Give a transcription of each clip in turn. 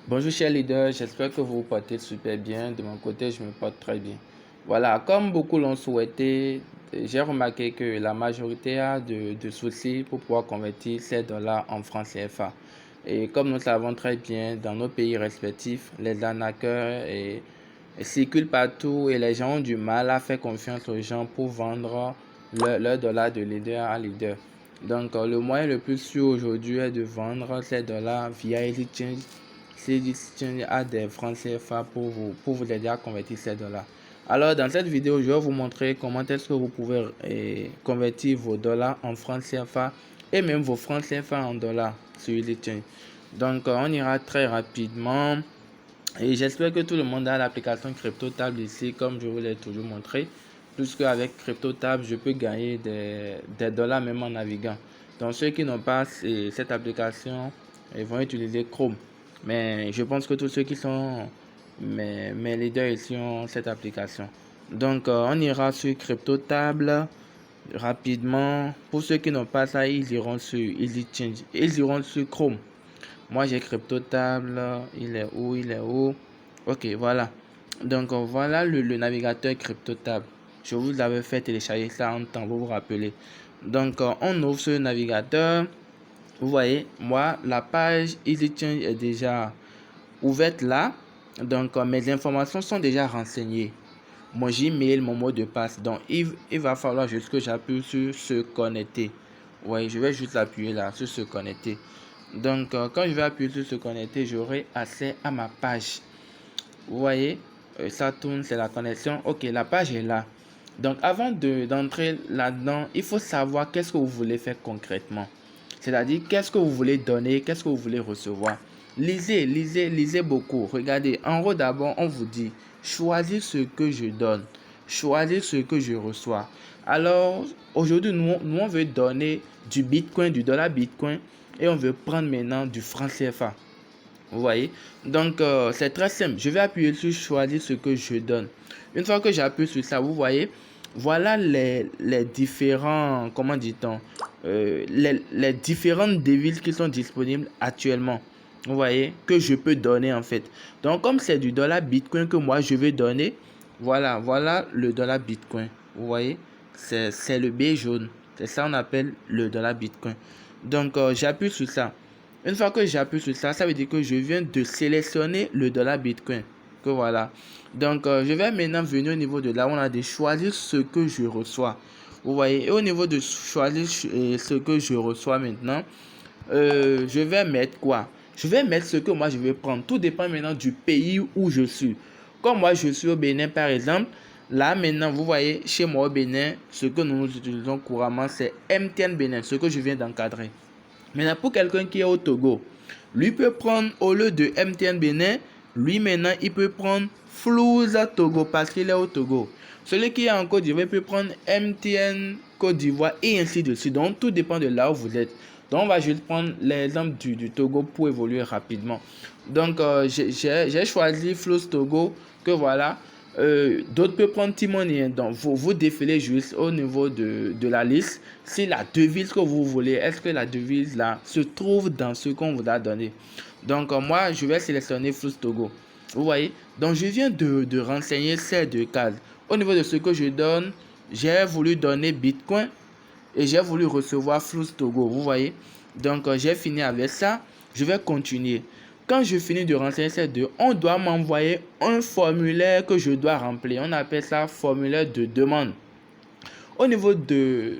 Bonjour chers leaders, j'espère que vous vous portez super bien. De mon côté, je me porte très bien. Voilà, comme beaucoup l'ont souhaité, j'ai remarqué que la majorité a de soucis pour pouvoir convertir ces dollars en francs CFA. Et comme nous savons très bien, dans nos pays respectifs, les arnaqueurs circulent partout et les gens ont du mal à faire confiance aux gens pour vendre leurs dollars de leader à leader. Donc, le moyen le plus sûr aujourd'hui est de vendre ces dollars via EasyChange. EasyChange a des francs CFA pour vous aider à convertir ces dollars. Alors, dans cette vidéo, je vais vous montrer comment est-ce que vous pouvez convertir vos dollars en francs CFA et même vos francs CFA en dollars sur EasyChange. Donc, on ira très rapidement. Et j'espère que tout le monde a l'application CryptoTable ici, comme je vous l'ai toujours montré. Puisque avec CryptoTable, je peux gagner des dollars même en naviguant. Donc ceux qui n'ont pas cette application, ils vont utiliser Chrome. Mais je pense que tous ceux qui sont mes leaders ici ont cette application. Donc on ira sur CryptoTable rapidement. Pour ceux qui n'ont pas ça, ils iront sur EasyChange. Ils iront sur Chrome. Moi, j'ai CryptoTable. Il est où? Il est où? Ok, voilà. Donc, voilà le navigateur CryptoTable. Je vous avais fait télécharger ça en temps, vous vous rappelez. Donc, on ouvre ce navigateur. Vous voyez, moi, la page EasyChange est déjà ouverte là. Donc, mes informations sont déjà renseignées. Mon Gmail, mon mot de passe. Donc, il va falloir juste que j'appuie sur se connecter. Oui, je vais juste appuyer là sur se connecter. Donc, quand je vais appuyer sur se connecter, j'aurai accès à ma page. Vous voyez, ça tourne, c'est la connexion. Ok, la page est là. Donc, avant d'entrer là-dedans, il faut savoir qu'est-ce que vous voulez faire concrètement. C'est-à-dire, qu'est-ce que vous voulez donner, qu'est-ce que vous voulez recevoir. Lisez beaucoup. Regardez, en haut d'abord, on vous dit, choisis ce que je donne, choisis ce que je reçois. Alors, aujourd'hui, nous, on veut donner du Bitcoin, du dollar Bitcoin, et on veut prendre maintenant du franc CFA. Vous voyez? Donc, c'est très simple. Je vais appuyer sur choisir ce que je donne. Une fois que j'appuie sur ça, vous voyez, voilà les différents, comment dit-on, les différentes devises qui sont disponibles actuellement. Vous voyez, que je peux donner en fait. Donc, comme c'est du dollar Bitcoin que moi je vais donner, voilà le dollar Bitcoin. Vous voyez, c'est le B jaune. C'est ça on appelle le dollar Bitcoin. Donc, j'appuie sur ça. Une fois que j'appuie sur ça, ça veut dire que je viens de sélectionner le dollar Bitcoin. Que voilà. Donc, je vais maintenant venir au niveau de là où on a de choisir ce que je reçois. Vous voyez, et au niveau de choisir ce que je reçois maintenant, je vais mettre quoi? Je vais mettre ce que moi je vais prendre. Tout dépend maintenant du pays où je suis. Comme moi je suis au Bénin par exemple, là maintenant vous voyez chez moi au Bénin, ce que nous utilisons couramment c'est MTN Bénin, ce que je viens d'encadrer. Maintenant pour quelqu'un qui est au Togo, lui peut prendre au lieu de MTN Bénin, lui maintenant il peut prendre Flouza Togo parce qu'il est au Togo. Celui qui est en Côte d'Ivoire peut prendre MTN Côte d'Ivoire et ainsi de suite. Donc tout dépend de là où vous êtes. Donc on va juste prendre l'exemple du Togo pour évoluer rapidement. Donc j'ai choisi Flows Togo que voilà. D'autres peuvent prendre Timonier. Donc vous défilez juste au niveau de la liste. Si la devise que vous voulez, est-ce que la devise là se trouve dans ce qu'on vous a donné. Donc moi je vais sélectionner Flows Togo. Vous voyez. Donc je viens de renseigner ces deux cases. Au niveau de ce que je donne, j'ai voulu donner Bitcoin et j'ai voulu recevoir Flows Togo. Vous voyez. Donc j'ai fini avec ça. Je vais continuer. Quand je finis de renseigner ces deux, on doit m'envoyer un formulaire que je dois remplir. On appelle ça formulaire de demande. Au niveau de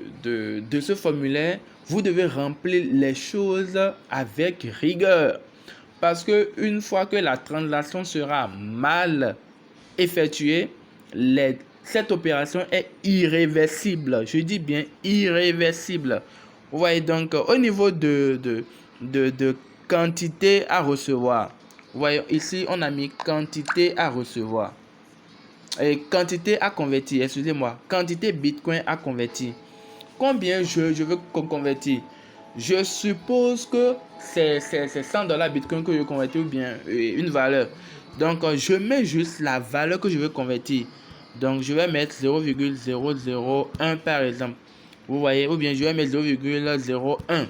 ce formulaire, vous devez remplir les choses avec rigueur. Parce que une fois que la transaction sera mal effectuée, cette opération est irréversible. Je dis bien irréversible. Vous voyez donc au niveau de quantité à recevoir. Vous voyez ici on a mis quantité à recevoir. Et quantité à convertir, excusez-moi. Quantité Bitcoin à convertir. Combien je veux convertir? Je suppose que c'est 100 dollars Bitcoin que je convertis ou bien une valeur. Donc, je mets juste la valeur que je veux convertir. Donc, je vais mettre 0,001 par exemple. Vous voyez, ou bien je vais mettre 0,01.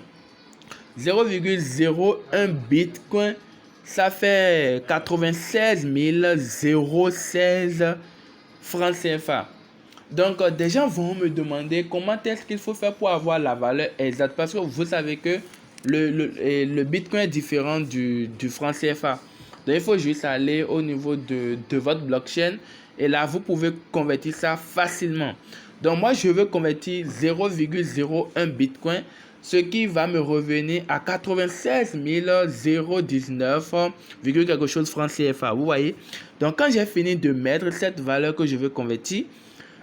0,01 Bitcoin ça fait 96 016 francs CFA. Donc, des gens vont me demander comment est-ce qu'il faut faire pour avoir la valeur exacte. Parce que vous savez que le Bitcoin est différent du franc CFA. Donc, il faut juste aller au niveau de votre blockchain. Et là, vous pouvez convertir ça facilement. Donc, moi, je veux convertir 0,01 Bitcoin, ce qui va me revenir à 96 019, quelque chose francs CFA. Vous voyez? Donc, quand j'ai fini de mettre cette valeur que je veux convertir,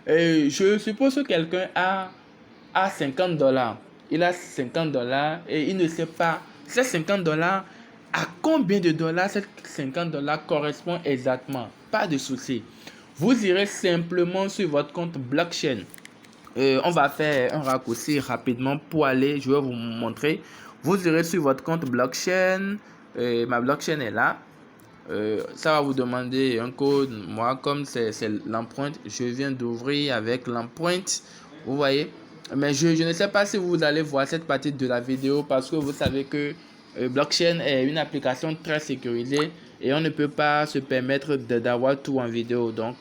je suppose que quelqu'un a 50 dollars. Il a 50 dollars et il ne sait pas ces 50 dollars, à combien de dollars ces 50 dollars correspond exactement. Pas de souci. Vous irez simplement sur votre compte blockchain. On va faire un raccourci rapidement pour aller, je vais vous montrer. Vous irez sur votre compte blockchain. Ma blockchain est là. Ça va vous demander un code. Moi, comme c'est l'empreinte, je viens d'ouvrir avec l'empreinte. Vous voyez. Mais je ne sais pas si vous allez voir cette partie de la vidéo parce que vous savez que blockchain est une application très sécurisée et on ne peut pas se permettre d'avoir tout en vidéo. Donc,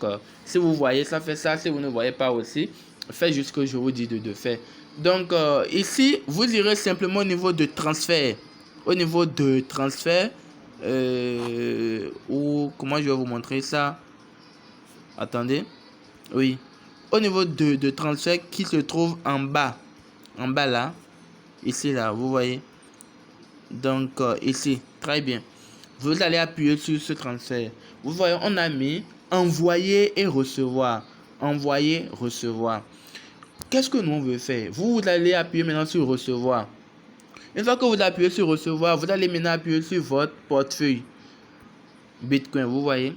si vous voyez, ça fait ça. Si vous ne voyez pas aussi, faites juste ce que je vous dis de faire. Donc, ici, vous irez simplement au niveau de transfert. Au niveau de transfert, ou comment je vais vous montrer ça. Attendez. Oui. Au niveau de transfert qui se trouve en bas là, ici là, vous voyez. Donc ici, très bien, vous allez appuyer sur ce transfert. Vous voyez, on a mis envoyer et recevoir. Envoyer, recevoir. Qu'est-ce que nous on veut faire? Vous allez appuyer maintenant sur recevoir. Une fois que vous appuyez sur recevoir, vous allez maintenant appuyer sur votre portefeuille Bitcoin. Vous voyez,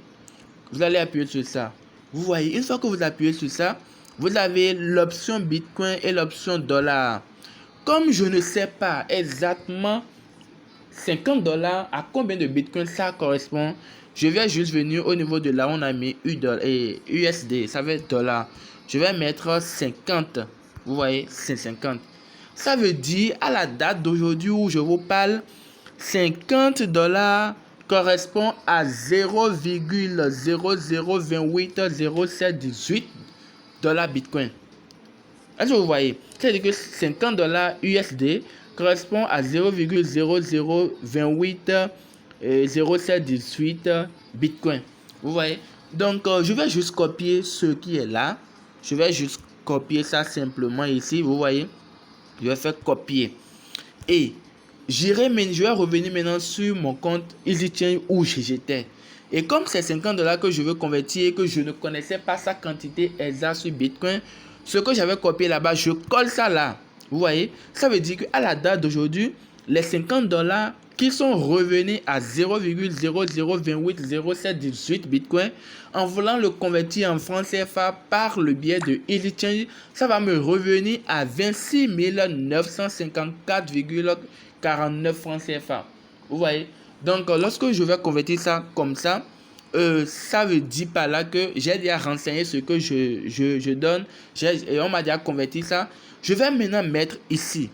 vous allez appuyer sur ça. Vous voyez, une fois que vous appuyez sur ça, vous avez l'option Bitcoin et l'option dollar. Comme je ne sais pas exactement 50 dollars à combien de Bitcoin ça correspond, je vais juste venir au niveau de là où on a mis USD, ça veut être dollar. Je vais mettre 50. Vous voyez, c'est 50. Ça veut dire à la date d'aujourd'hui où je vous parle, 50 dollars correspond à 0,00280718 dollars Bitcoin. Est-ce que vous voyez? C'est-à-dire que 50 dollars USD correspond à 0,00280718 Bitcoin. Vous voyez? Donc, je vais juste copier ce qui est là. Je vais juste copier ça simplement ici. Vous voyez? Je vais faire copier. Et je vais revenir maintenant sur mon compte EasyChain où j'étais. Et comme c'est 50 dollars que je veux convertir et que je ne connaissais pas sa quantité exacte sur Bitcoin, ce que j'avais copié là-bas, je colle ça là. Vous voyez, ça veut dire qu'à la date d'aujourd'hui, les 50 dollars qui sont revenus à 0,00280718 Bitcoin, en voulant le convertir en francs CFA par le biais de EasyChange, ça va me revenir à 26 954,49 francs CFA. Vous voyez, donc lorsque je vais convertir ça comme ça, ça veut dire par là que j'ai déjà renseigné ce que je donne et on m'a déjà converti ça. Je vais maintenant mettre ici,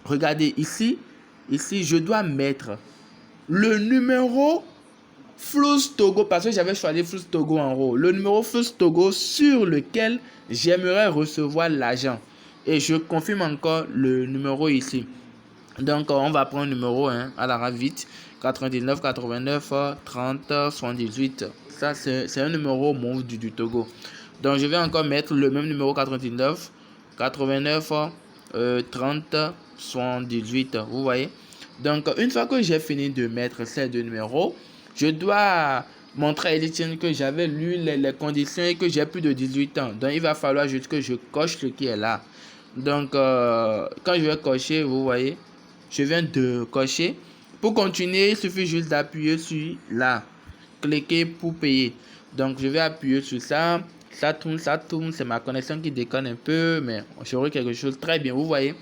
regardez ici, je dois mettre le numéro Flux Togo parce que j'avais choisi Flux Togo en haut, le numéro Flux Togo sur lequel j'aimerais recevoir l'argent, et je confirme encore le numéro ici. Donc on va prendre le numéro à la vite, 99 89 30 78. Ça c'est un numéro Move du Togo. Donc je vais encore mettre le même numéro 99 89 30 78. Vous voyez. Donc une fois que j'ai fini de mettre ces deux numéros, je dois montrer à Elitienne que j'avais lu les conditions et que j'ai plus de 18 ans. Donc il va falloir juste que je coche ce qui est là. Donc quand je vais cocher, vous voyez, je viens de cocher. Pour continuer, il suffit juste d'appuyer sur là, cliquer pour payer. Donc je vais appuyer sur ça. Ça tourne, c'est ma connexion qui déconne un peu, mais j'aurai quelque chose très bien, vous voyez.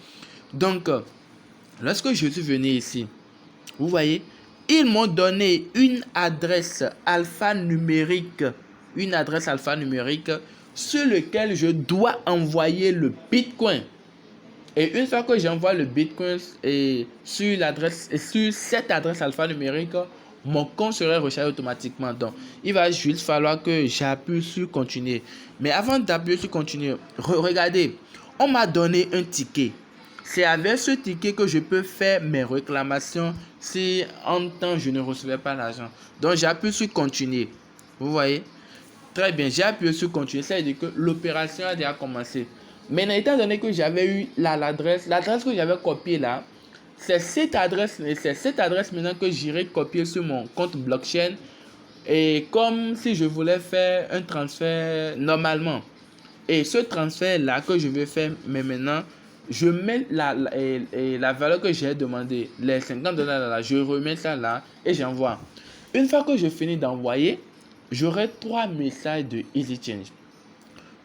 Donc lorsque je suis venu ici, vous voyez, ils m'ont donné une adresse alphanumérique sur laquelle je dois envoyer le Bitcoin. Et une fois que j'envoie le Bitcoin sur cette adresse alphanumérique, mon compte serait rechargé automatiquement. Donc, il va juste falloir que j'appuie sur continuer. Mais avant d'appuyer sur continuer, regardez, on m'a donné un ticket. C'est avec ce ticket que je peux faire mes réclamations si en temps je ne recevais pas l'argent. Donc, j'appuie sur continuer. Vous voyez? Très bien, j'ai appuyé sur continuer. Ça veut dire que l'opération a déjà commencé. Maintenant, étant donné que j'avais eu l'adresse que j'avais copiée là, c'est cette adresse maintenant que j'irai copier sur mon compte blockchain. Et comme si je voulais faire un transfert normalement. Et ce transfert-là que je vais faire, mais maintenant, je mets la valeur que j'ai demandé, les $50 là, je remets ça là et j'envoie. Une fois que je finis d'envoyer, j'aurai 3 messages de EasyChange.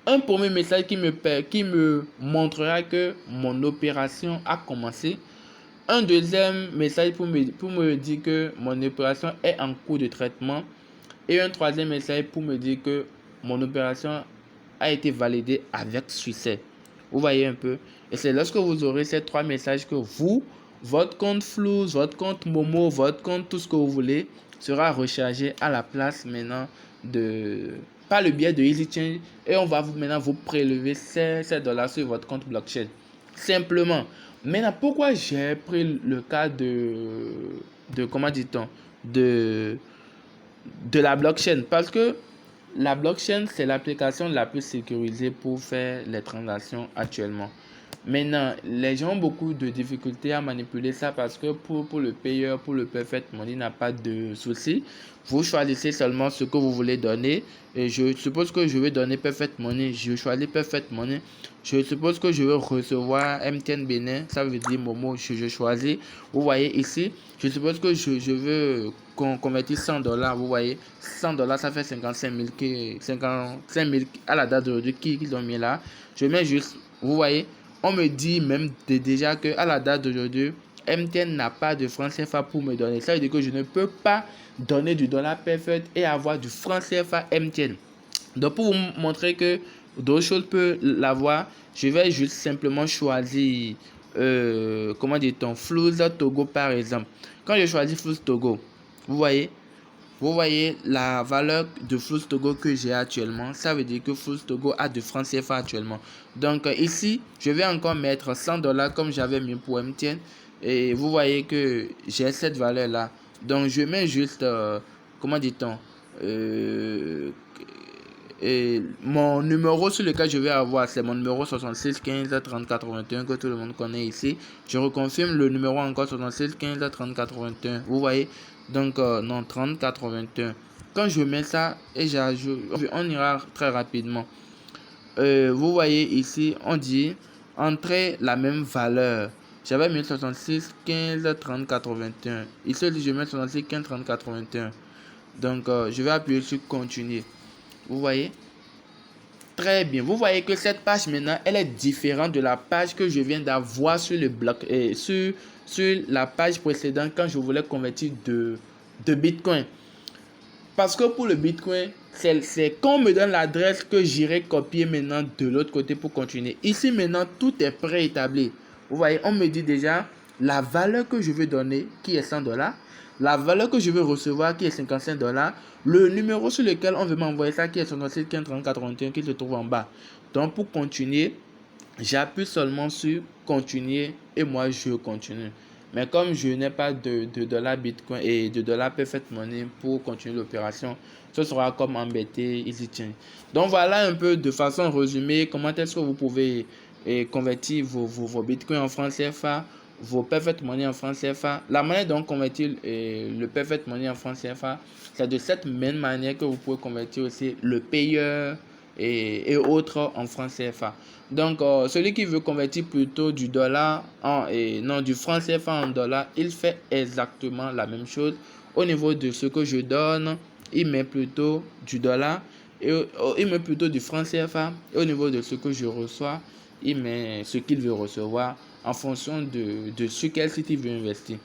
Un premier message qui me montrera que mon opération a commencé. Un deuxième message pour me dire que mon opération est en cours de traitement. Et un troisième message pour me dire que mon opération a été validée avec succès. Vous voyez un peu. Et c'est lorsque vous aurez ces 3 messages que votre compte Flouz, votre compte Momo, votre compte tout ce que vous voulez sera rechargé à la place maintenant par le biais de EasyChange. Et on va maintenant vous prélever ces dollars sur votre compte blockchain. Simplement. Maintenant, pourquoi j'ai pris le cas comment dit-on, de la blockchain? Parce que la blockchain, c'est l'application la plus sécurisée pour faire les transactions actuellement. Maintenant, les gens ont beaucoup de difficultés à manipuler ça parce que pour le payeur, pour le perfect money, il n'a pas de souci. Vous choisissez seulement ce que vous voulez donner. Et je suppose que je vais donner perfect money. Je choisis perfect money. Je suppose que je veux recevoir MTN Bénin. Ça veut dire Momo. Je choisis. Vous voyez ici. Je suppose que je veux convertir $100. Vous voyez. $100, ça fait 55 000 à la date d'aujourd'hui qu'ils ont mis là. Je mets juste. Vous voyez. On me dit même déjà qu'à la date d'aujourd'hui, MTN n'a pas de franc CFA pour me donner. Ça veut dire que je ne peux pas donner du dollar perfect et avoir du franc CFA MTN. Donc pour vous montrer que d'autres choses peuvent l'avoir, je vais juste simplement choisir, comment dit-on, Flouz Togo par exemple. Quand je choisis Flouz Togo, vous voyez la valeur de Flouz Togo que j'ai actuellement. Ça veut dire que Flouz Togo a de francs CFA actuellement. Donc ici, je vais encore mettre $100 comme j'avais mis pour MTN. Et vous voyez que j'ai cette valeur là. Donc je mets juste, comment dit-on, mon numéro sur lequel je vais avoir, c'est mon numéro 66 15 30 81 que tout le monde connaît ici. Je reconfirme le numéro encore 66 15 30 81. Vous voyez, donc non, 30 81. Quand je mets ça et j'ajoute, on ira très rapidement. Vous voyez ici, on dit entrer la même valeur. J'avais mis 66 15 30 81. Ici, je mets 66 15 30 81. Donc, je vais appuyer sur continuer. Vous voyez? Très bien. Vous voyez que cette page maintenant, elle est différente de la page que je viens d'avoir sur le bloc et sur la page précédente quand je voulais convertir de Bitcoin. Parce que pour le Bitcoin, c'est quand on me donne l'adresse que j'irai copier maintenant de l'autre côté pour continuer. Ici maintenant, tout est préétabli. Vous voyez, on me dit déjà la valeur que je veux donner qui est $100. La valeur que je veux recevoir qui est $55. Le numéro sur lequel on veut m'envoyer ça qui est 66 15 30 81 qui se trouve en bas. Donc pour continuer, j'appuie seulement sur continuer et moi je continue. Mais comme je n'ai pas de dollar Bitcoin et de dollar Perfect Money pour continuer l'opération, ce sera comme embêter EasyChange. Donc voilà un peu de façon résumée comment est-ce que vous pouvez convertir vos Bitcoins en francs CFA, vos Perfect Money en francs CFA. La manière dont convertir le Perfect Money en francs CFA, c'est de cette même manière que vous pouvez convertir aussi le payeur et autres en francs CFA. Donc, celui qui veut convertir plutôt du dollar du franc CFA en dollar, il fait exactement la même chose. Au niveau de ce que je donne, il met plutôt du dollar et il met plutôt du franc CFA. Et au niveau de ce que je reçois, il met ce qu'il veut recevoir en fonction de sur quel site il veut investir.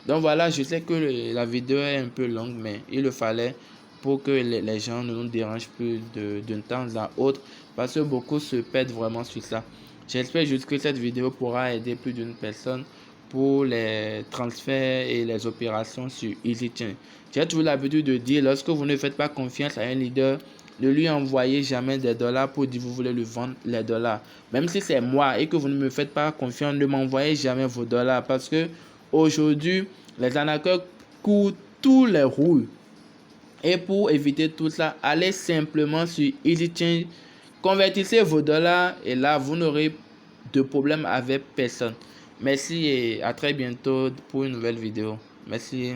Donc voilà, je sais que la vidéo est un peu longue, mais il le fallait pour que les gens ne nous dérangent plus d'un temps à autre, parce que beaucoup se perdent vraiment sur ça. J'espère juste que cette vidéo pourra aider plus d'une personne pour les transferts et les opérations sur EasyChain. J'ai toujours l'habitude de dire, lorsque vous ne faites pas confiance à un leader, ne lui envoyez jamais des dollars pour dire que vous voulez lui vendre les dollars. Même si c'est moi et que vous ne me faites pas confiance, ne m'envoyez jamais vos dollars parce que aujourd'hui, les arnaqueurs courent tous les roues. Et pour éviter tout ça, allez simplement sur EasyChain, convertissez vos dollars et là, vous n'aurez de problème avec personne. Merci et à très bientôt pour une nouvelle vidéo. Merci.